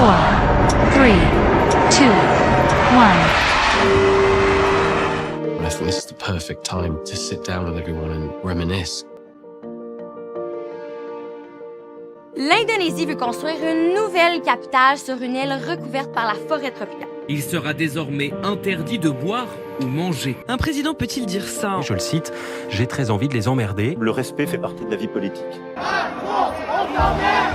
3, 2, 1. I think this is the perfect time to sit down with everyone and reminisce. L'Indonésie veut construire une nouvelle capitale sur une île recouverte par la forêt tropicale. Il sera désormais interdit de boire ou manger. Un président peut-il dire ça ? Je le cite, j'ai très envie de les emmerder. Le respect fait partie de la vie politique.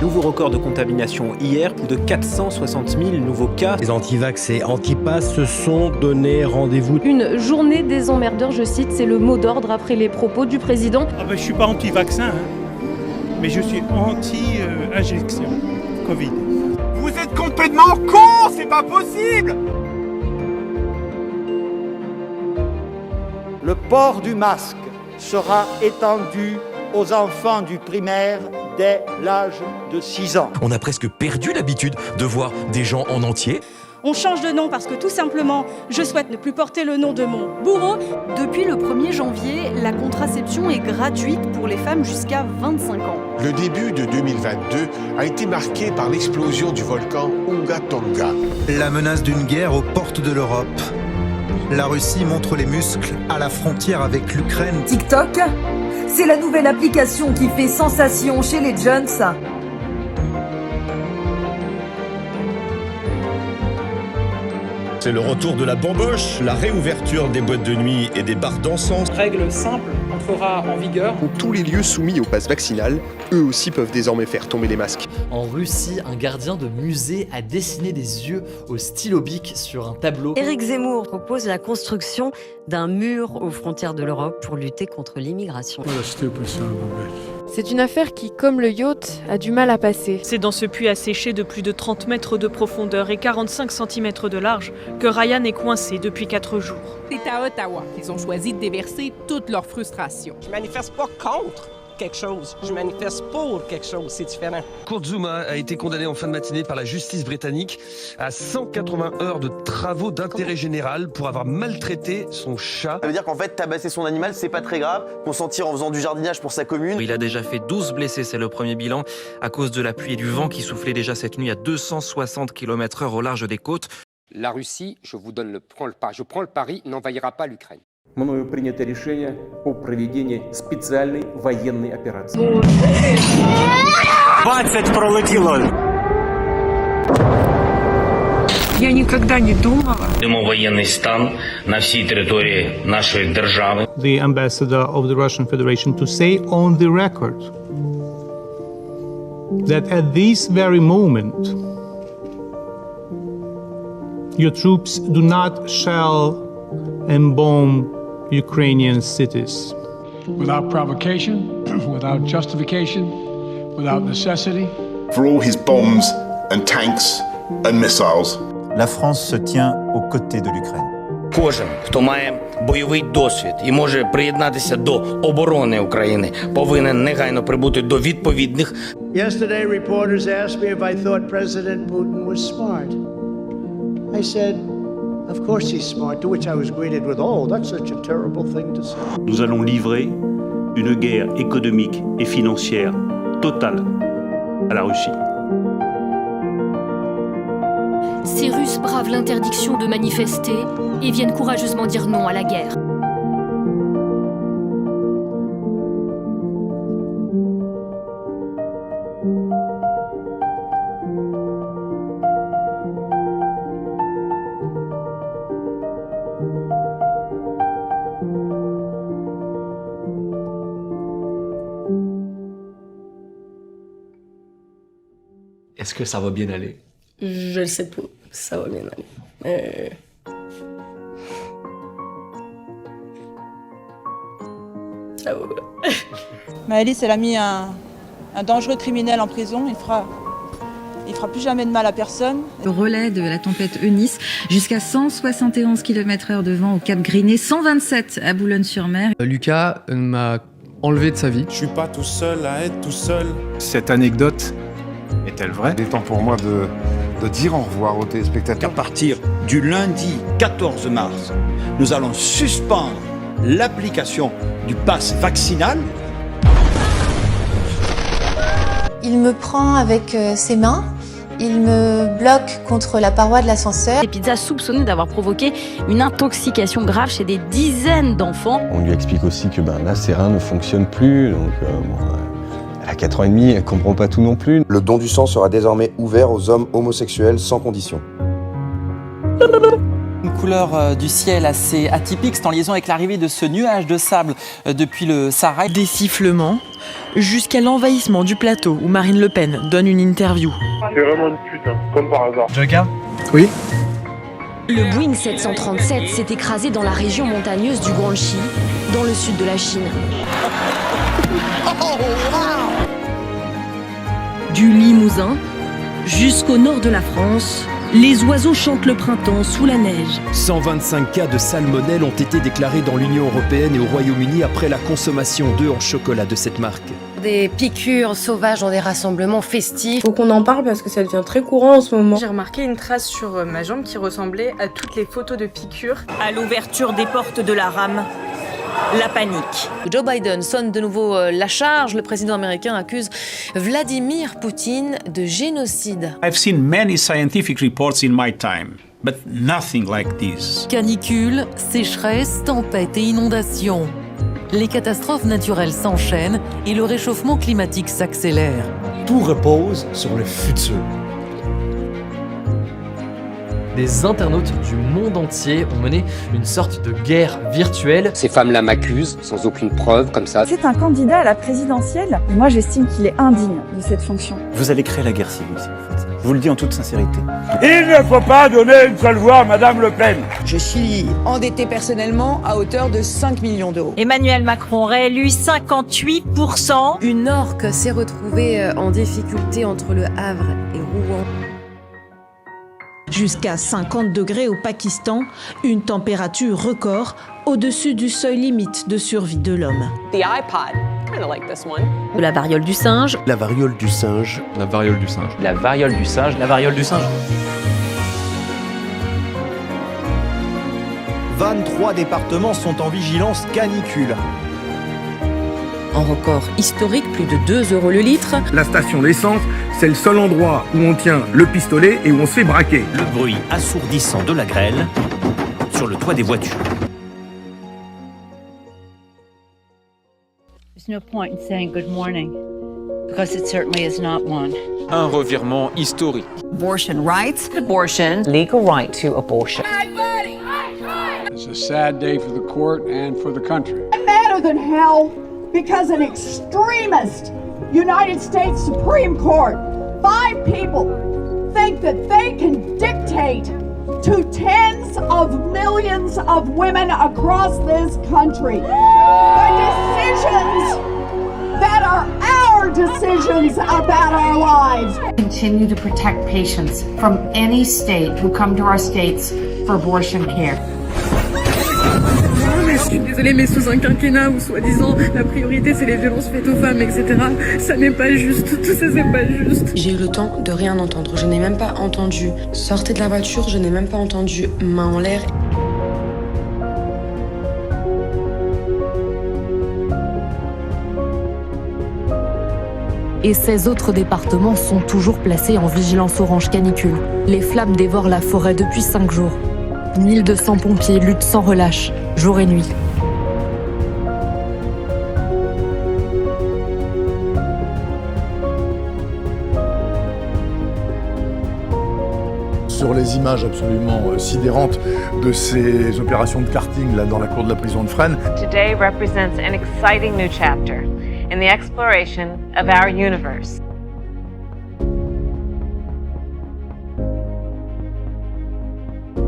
Nouveau record de contamination hier, plus de 460 000 nouveaux cas. Les anti-vax et anti-pass se sont donné rendez-vous. Une journée des emmerdeurs, je cite, c'est le mot d'ordre après les propos du président. Je ne suis pas anti-vaccin, mais je suis anti-injection Covid. Vous êtes complètement cons, c'est pas possible! Le port du masque sera étendu aux enfants du primaire dès l'âge de 6 ans. On a presque perdu l'habitude de voir des gens en entier. On change de nom parce que tout simplement, je souhaite ne plus porter le nom de mon bourreau. Depuis le 1er janvier, la contraception est gratuite pour les femmes jusqu'à 25 ans. Le début de 2022 a été marqué par l'explosion du volcan Unga Tonga. La menace d'une guerre aux portes de l'Europe. La Russie montre les muscles à la frontière avec l'Ukraine. TikTok, c'est la nouvelle application qui fait sensation chez les jeunes. C'est le retour de la bamboche, la réouverture des boîtes de nuit et des bars d'encens. Règle simple entrera en vigueur. Tous les lieux soumis au pass vaccinal, eux aussi peuvent désormais faire tomber les masques. En Russie, un gardien de musée a dessiné des yeux au stylo bic sur un tableau. Éric Zemmour propose la construction d'un mur aux frontières de l'Europe pour lutter contre l'immigration. C'est une affaire qui, comme le yacht, a du mal à passer. C'est dans ce puits asséché de plus de 30 mètres de profondeur et 45 cm de large que Ryan est coincé depuis 4 jours. C'est à Ottawa qu'ils ont choisi de déverser toute leur frustration. Je manifeste pas contre quelque chose, je manifeste pour quelque chose, c'est différent. Kurt Zouma a été condamné en fin de matinée par la justice britannique à 180 heures de travaux d'intérêt général pour avoir maltraité son chat. Ça veut dire qu'en fait, tabasser son animal, c'est pas très grave, consentir en faisant du jardinage pour sa commune. Il a déjà fait 12 blessés, c'est le premier bilan, à cause de la pluie et du vent qui soufflait déjà cette nuit à 260 km/h au large des côtes. La Russie, je prends le pari, n'envahira pas l'Ukraine. Мною принято решение о проведении специальной военной операции. 20 пролетіло! Я никогда не думала. Воєнний стан на всій території нашої держави. The ambassador of the Russian Federation to say on the record that at this very moment your troops do not shell and bomb Ukrainian cities. Without provocation, without justification, without necessity. For all his bombs and tanks and missiles. La France se tient aux côtés de l'Ukraine. Кожен, хто має бойовий досвід і може приєднатися до оборони України, повинен негайно прибути до відповідних. Yesterday reporters asked me if I thought President Putin was smart. I said, of course he's smart, to which I was greeted with, oh, that's such a terrible thing to say. Nous allons livrer une guerre économique et financière totale à la Russie. Ces Russes bravent l'interdiction de manifester et viennent courageusement dire non à la guerre. Est-ce que ça va bien aller? Je le sais pas, ça va bien aller. Ça va. Maëlys, elle a mis un dangereux criminel en prison, il fera plus jamais de mal à personne. Le relais de la tempête Eunice, jusqu'à 171 km/h de vent au Cap Griné, 127 à Boulogne-sur-Mer. Lucas m'a enlevé de sa vie. Je suis pas tout seul à être tout seul. Cette anecdote est-elle vraie? Il est temps pour moi de dire au revoir aux téléspectateurs. À partir du lundi 14 mars, nous allons suspendre l'application du pass vaccinal. Il me prend avec ses mains Il me bloque contre la paroi de l'ascenseur. Des pizzas soupçonnées d'avoir provoqué une intoxication grave chez des dizaines d'enfants. On lui explique aussi que là, ses reins ne fonctionnent plus, donc elle a 4 ans et demi, elle comprend pas tout non plus. Le don du sang sera désormais ouvert aux hommes homosexuels sans condition. Une couleur du ciel assez atypique, c'est en liaison avec l'arrivée de ce nuage de sable depuis le Sahara. Des sifflements, jusqu'à l'envahissement du plateau où Marine Le Pen donne une interview. C'est vraiment une pute, comme par hasard. Joker ? Oui. Le Boeing 737 s'est écrasé dans la région montagneuse du Guangxi, dans le sud de la Chine. Du Limousin jusqu'au nord de la France, les oiseaux chantent le printemps sous la neige. 125 cas de salmonelle ont été déclarés dans l'Union européenne et au Royaume-Uni après la consommation d'œufs en chocolat de cette marque. Des piqûres sauvages dans des rassemblements festifs. Faut qu'on en parle parce que ça devient très courant en ce moment. J'ai remarqué une trace sur ma jambe qui ressemblait à toutes les photos de piqûres. À l'ouverture des portes de la rame, la panique. Joe Biden sonne de nouveau la charge. Le président américain accuse Vladimir Poutine de génocide. I've seen many scientific reports in my time, but nothing like this. Canicule, sécheresse, tempêtes et inondations. Les catastrophes naturelles s'enchaînent et le réchauffement climatique s'accélère. Tout repose sur le futur. Des internautes du monde entier ont mené une sorte de guerre virtuelle. Ces femmes-là m'accusent sans aucune preuve, comme ça. C'est un candidat à la présidentielle. Moi, j'estime qu'il est indigne de cette fonction. Vous avez créé la guerre civile, si vous faites. Je vous le dis en toute sincérité. Il ne faut pas donner une seule voix à Madame Le Pen. Je suis endettée personnellement à hauteur de 5 millions d'euros. Emmanuel Macron réélu 58%. Une orque s'est retrouvée en difficulté entre Le Havre et Rouen. Jusqu'à 50 degrés au Pakistan, une température record au-dessus du seuil limite de survie de l'homme. The iPod, kind of like this one. De la variole du singe. La variole du singe. La variole du singe. La variole du singe. La variole du singe. 23 départements sont en vigilance canicule. En record historique, plus de 2 € le litre. La station d'essence, c'est le seul endroit où on tient le pistolet et où on se fait braquer. Le bruit assourdissant de la grêle sur le toit des voitures. There's no point in saying good morning, because it certainly is not one. Un revirement historique. Abortion rights, abortion, legal right to abortion. It's a sad day for the court and for the country. Madder than hell, because an extremist United States Supreme Court, 5 people think that they can dictate to tens of millions of women across this country the decisions that are our decisions about our lives. Continue to protect patients from any state who come to our states for abortion care. Je suis désolée, mais sous un quinquennat où soi-disant la priorité c'est les violences faites aux femmes, etc., ça n'est pas juste, tout ça c'est pas juste. J'ai eu le temps de rien entendre, je n'ai même pas entendu sortez de la voiture, je n'ai même pas entendu main en l'air. Et 16 autres départements sont toujours placés en vigilance orange canicule. Les flammes dévorent la forêt depuis 5 jours. 1200 pompiers luttent sans relâche, jour et nuit. Sur les images absolument sidérantes de ces opérations de karting là dans la cour de la prison de Fresnes. Today represents an exciting new chapter in the exploration of our universe.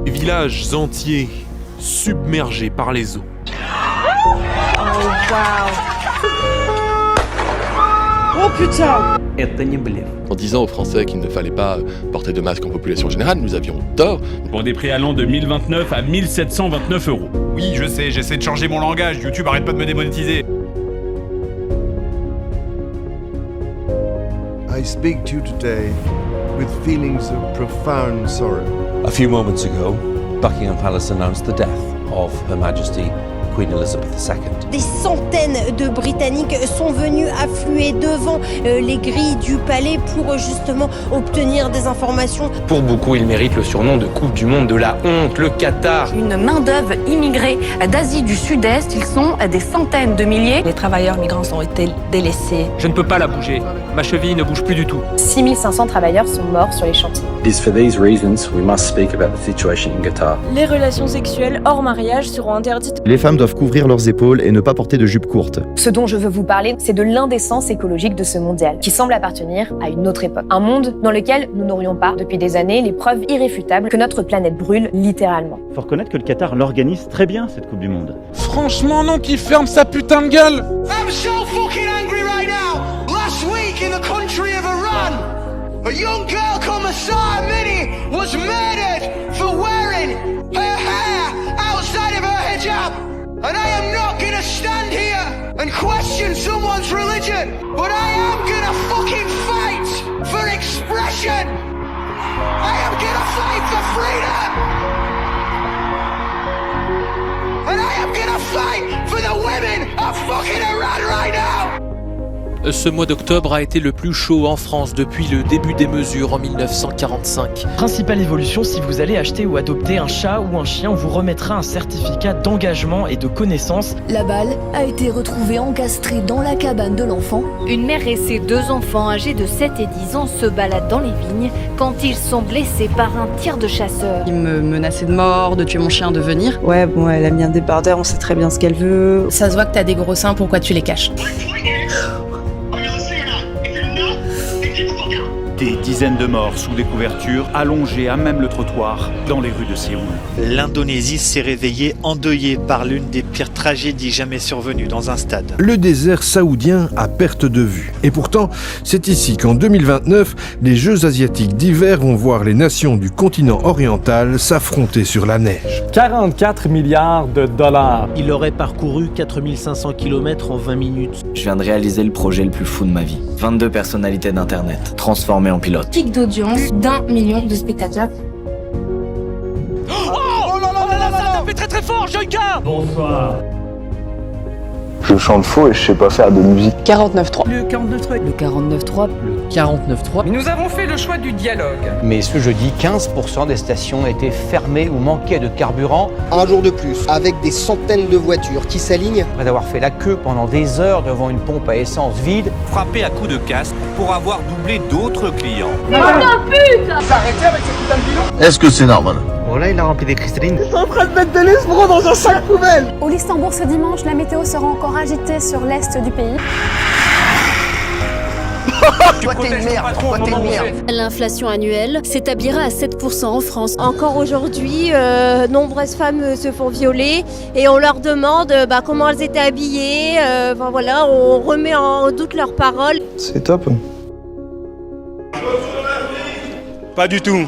Des villages entiers submergés par les eaux. Oh, wow. Oh, putain. En disant aux Français qu'il ne fallait pas porter de masque en population générale, nous avions tort. Pour des prix allant de 1029 à 1729 €. Oui, je sais, j'essaie de changer mon langage. YouTube arrête pas de me démonétiser. I speak to you today with feelings of profound sorrow. A few moments ago, Buckingham Palace announced the death of Her Majesty Queen Elizabeth II. Des centaines de Britanniques sont venus affluer devant les grilles du palais pour justement obtenir des informations. Pour beaucoup, il mérite le surnom de Coupe du Monde de la honte, le Qatar. Une main-d'œuvre immigrée d'Asie du Sud-Est, ils sont des centaines de milliers. Les travailleurs migrants ont été délaissés. Je ne peux pas la bouger. Ma cheville ne bouge plus du tout. 6500 travailleurs sont morts sur les chantiers. It is for these reasons we must speak about the situation in Qatar. Les relations sexuelles hors mariage seront interdites. Les femmes doivent couvrir leurs épaules et ne pas porter de jupe courte. Ce dont je veux vous parler, c'est de l'indécence écologique de ce mondial, qui semble appartenir à une autre époque. Un monde dans lequel nous n'aurions pas, depuis des années, les preuves irréfutables que notre planète brûle littéralement. Faut reconnaître que le Qatar l'organise très bien, cette Coupe du Monde. Franchement, non, qu'il ferme sa putain de gueule! I'm so fucking angry right now! Last week in the country of Iran, a young girl called Mahsa Amini was murdered for wearing her hair outside of her hijab. And I am not gonna stand here and question someone's religion, but I am gonna fucking fight for expression. I am gonna fight for freedom. And I am gonna fight for the women of fucking Iran right now. Ce mois d'octobre a été le plus chaud en France depuis le début des mesures en 1945. Principale évolution, si vous allez acheter ou adopter un chat ou un chien, on vous remettra un certificat d'engagement et de connaissance. La balle a été retrouvée encastrée dans la cabane de l'enfant. Une mère et ses 2 enfants âgés de 7 et 10 ans se baladent dans les vignes quand ils sont blessés par un tir de chasseur. Il me menaçait de mort, de tuer mon chien, de venir. Ouais, bon, elle a mis un débardeur, on sait très bien ce qu'elle veut. Ça se voit que t'as des gros seins, pourquoi tu les caches? Des dizaines de morts sous des couvertures, allongés à même le trottoir, dans les rues de Séoul. L'Indonésie s'est réveillée endeuillée par l'une des pires tragédies jamais survenues dans un stade. Le désert saoudien à perte de vue. Et pourtant, c'est ici qu'en 2029, les Jeux asiatiques d'hiver vont voir les nations du continent oriental s'affronter sur la neige. 44 milliards de dollars. Il aurait parcouru 4500 km en 20 minutes. Je viens de réaliser le projet le plus fou de ma vie. 22 personnalités d'Internet, transformées en pilotes. Pic d'audience d'1 million de spectateurs. Oh là là, ça fait très très fort, Joyka! Bonsoir. Je chante faux et je sais pas faire de musique. 49.3. Le 49.3. Le 49.3. Le 49.3. Mais nous avons fait le choix du dialogue. Mais ce jeudi, 15% des stations étaient fermées ou manquaient de carburant. Un jour de plus, avec des centaines de voitures qui s'alignent. Après avoir fait la queue pendant des heures devant une pompe à essence vide. Frappé à coups de casque pour avoir doublé d'autres clients. Oh la pute! S'arrêter avec ce putain de bilan. Est-ce que c'est normal? Oh là, il a rempli des cristallines. Ils sont en train de mettre de l'esbro dans un sac poubelle. Au Luxembourg ce dimanche, la météo sera encore agitée sur l'est du pays. Toi t'es une merde, toi t'es une merde. L'inflation annuelle s'établira à 7% en France. Encore aujourd'hui, nombreuses femmes se font violer et on leur demande comment elles étaient habillées. Enfin voilà, on remet en doute leurs paroles. C'est top. Pas du tout.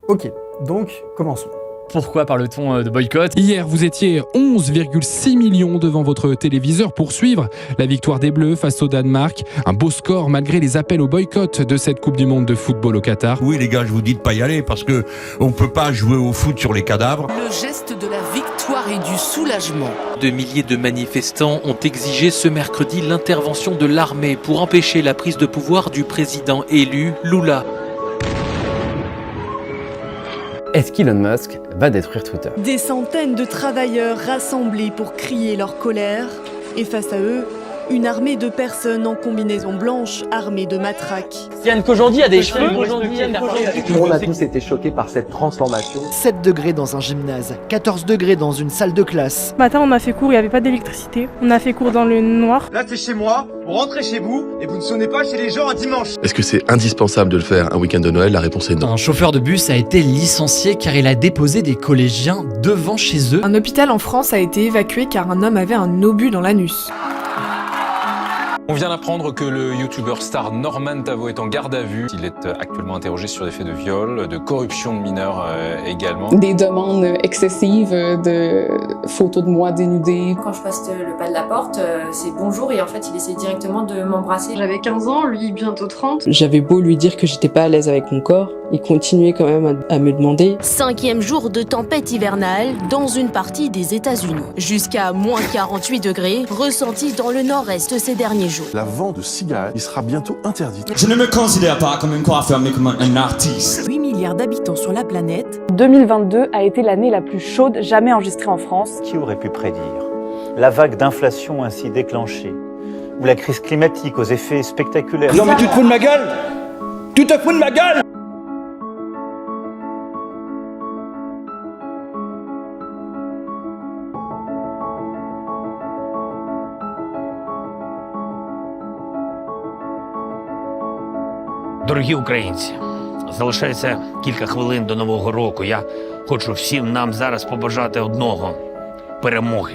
Ok, donc commençons. Pourquoi parle-t-on de boycott? Hier, vous étiez 11,6 millions devant votre téléviseur pour suivre la victoire des Bleus face au Danemark. Un beau score malgré les appels au boycott de cette Coupe du Monde de football au Qatar. Oui les gars, je vous dis de pas y aller parce que on peut pas jouer au foot sur les cadavres. Le geste de la victoire et du soulagement. De milliers de manifestants ont exigé ce mercredi l'intervention de l'armée pour empêcher la prise de pouvoir du président élu Lula. Est-ce qu'Elon Musk va détruire Twitter? Des centaines de travailleurs rassemblés pour crier leur colère. Et face à eux, une armée de personnes en combinaison blanche armées de matraques. Yann Kojandi a des cheveux. On a tous été choqués par cette transformation. 7 degrés dans un gymnase, 14 degrés dans une salle de classe. Ce matin, on a fait cours, il n'y avait pas d'électricité. On a fait cours dans le noir. Là c'est chez moi, vous rentrez chez vous et vous ne sonnez pas chez les gens un dimanche. Est-ce que c'est indispensable de le faire un week-end de Noël? La réponse est non. Un chauffeur de bus a été licencié car il a déposé des collégiens devant chez eux. Un hôpital en France a été évacué car un homme avait un obus dans l'anus. On vient d'apprendre que le youtubeur star Norman Tavo est en garde à vue. Il est actuellement interrogé sur des faits de viol, de corruption de mineurs également. Des demandes excessives de photos de moi dénudée. Quand je passe le pas de la porte, c'est bonjour et en fait il essaie directement de m'embrasser. J'avais 15 ans, lui bientôt 30. J'avais beau lui dire que j'étais pas à l'aise avec mon corps, il continuait quand même à me demander. 5e jour de tempête hivernale dans une partie des États-Unis. Jusqu'à moins 48 degrés, ressenti dans le nord-est ces derniers jours. La vente de cigarettes, il sera bientôt interdite. Je ne me considère pas comme un coiffeur, mais comme un artiste. 8 milliards d'habitants sur la planète. 2022 a été l'année la plus chaude jamais enregistrée en France. Qui aurait pu prédire la vague d'inflation ainsi déclenchée, ou la crise climatique aux effets spectaculaires? Non mais tu te fous de ma gueule? Tu te fous de ma gueule? Дорогі українці, залишається кілька хвилин до Нового року. Я хочу всім нам зараз побажати одного – перемоги.